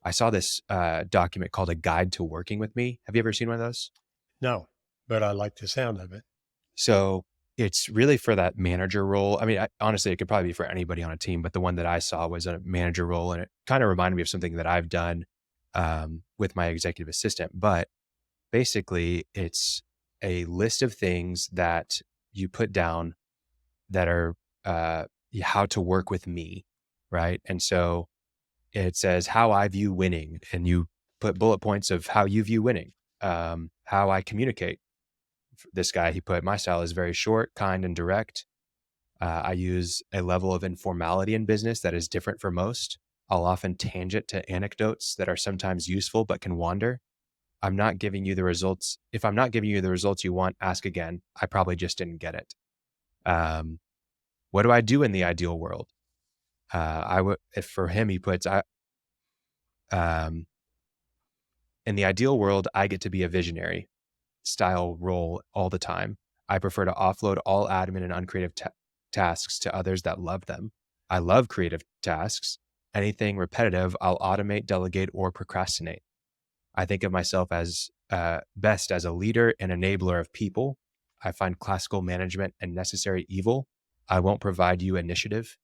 I saw this document called A Guide to Working with Me. Have you ever seen one of those? No, but I like the sound of it. So it's really for that manager role. I mean, honestly, it could probably be for anybody on a team, but the one that I saw was a manager role, and it kind of reminded me of something that I've done with my executive assistant. But basically, it's a list of things that you put down that are how to work with me, right? And so it says how I view winning, and you put bullet points of how you view winning, how I communicate. This guy, he put, my style is very short, kind, and direct. I use a level of informality in business that is different for most. I'll often tangent to anecdotes that are sometimes useful but can wander. I'm not giving you the results. If I'm not giving you the results you want, ask again. I probably just didn't get it. What do I do in the ideal world? For him, he puts, in the ideal world, I get to be a visionary style role all the time. I prefer to offload all admin and uncreative tasks to others that love them. I love creative tasks. Anything repetitive, I'll automate, delegate, or procrastinate. I think of myself as best as a leader and enabler of people. I find classical management a necessary evil. I won't provide you initiative.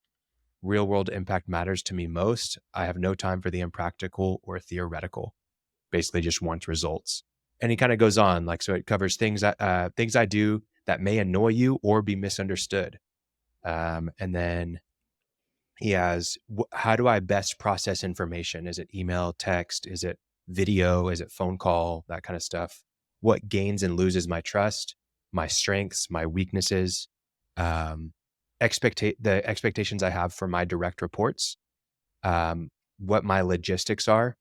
Real world impact matters to me most. I have no time for the impractical or theoretical. Basically just wants results. And he kind of goes on, like, so it covers things I do that may annoy you or be misunderstood. And then he has, how do I best process information? Is it email, text? Is it video? Is it phone call? That kind of stuff. What gains and loses my trust, my strengths, my weaknesses, the expectations I have for my direct reports, what my logistics are.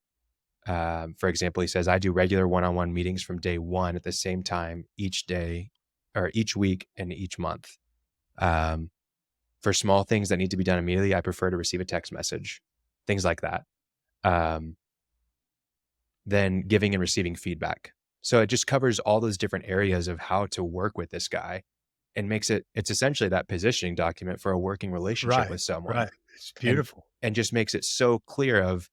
For example, he says, I do regular one-on-one meetings from day one at the same time each day or each week and each month. For small things that need to be done immediately, I prefer to receive a text message, things like that. Then giving and receiving feedback. So it just covers all those different areas of how to work with this guy and it's essentially that positioning document for a working relationship with someone. Right. It's beautiful. And just makes it so clear of,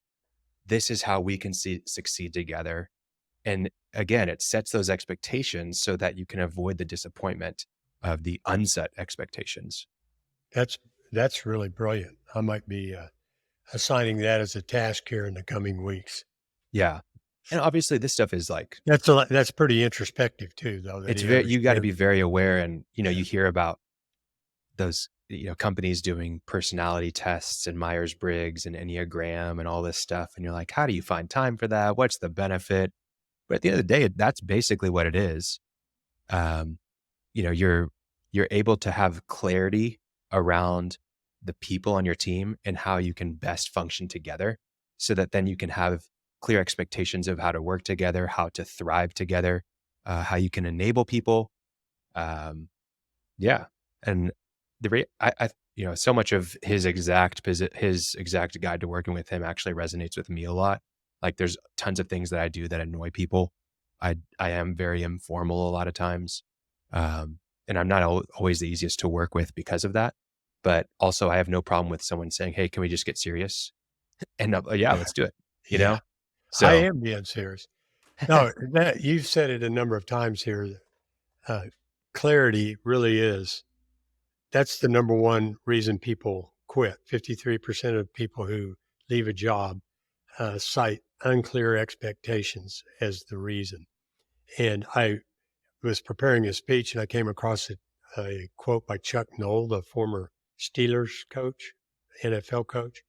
this is how we can succeed together. And again, it sets those expectations so that you can avoid the disappointment of the unset expectations. That's really brilliant. I might be assigning that as a task here in the coming weeks. Yeah. And obviously this stuff is like, that's pretty introspective too, though. You got to be very aware. And, you hear about those, companies doing personality tests and Myers-Briggs and Enneagram and all this stuff. And you're like, how do you find time for that? What's the benefit? But at the end of the day, that's basically what it is. You're able to have clarity around the people on your team and how you can best function together, so that then you can have clear expectations of how to work together, how to thrive together, how you can enable people. And so much of his exact guide to working with him actually resonates with me a lot. Like, there's tons of things that I do that annoy people. I am very informal a lot of times. And I'm not always the easiest to work with because of that. But also I have no problem with someone saying, hey, can we just get serious? And let's do it. So I am being serious. No, you've said it a number of times here. Clarity really is. That's the number one reason people quit. 53% of people who leave a job cite unclear expectations as the reason. And I was preparing a speech and I came across a quote by Chuck Noll, the former Steelers coach, NFL coach.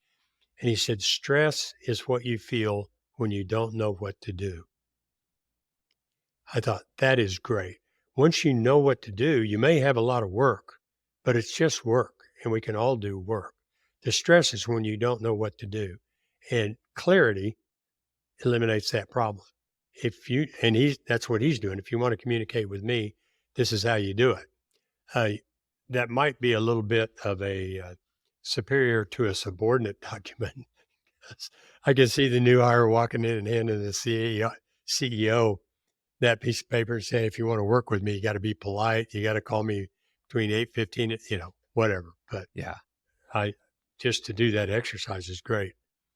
And he said, stress is what you feel when you don't know what to do. I thought, that is great. Once you know what to do, you may have a lot of work, but it's just work, and we can all do work. The stress is when you don't know what to do, and clarity eliminates that problem. That's what he's doing. If you want to communicate with me, this is how you do it. That might be a little bit of a superior to a subordinate document. I can see the new hire walking in and handing the CEO that piece of paper and saying, if you want to work with me, you got to be polite. You got to call me between 8:15, whatever. But yeah, just to do that exercise is great.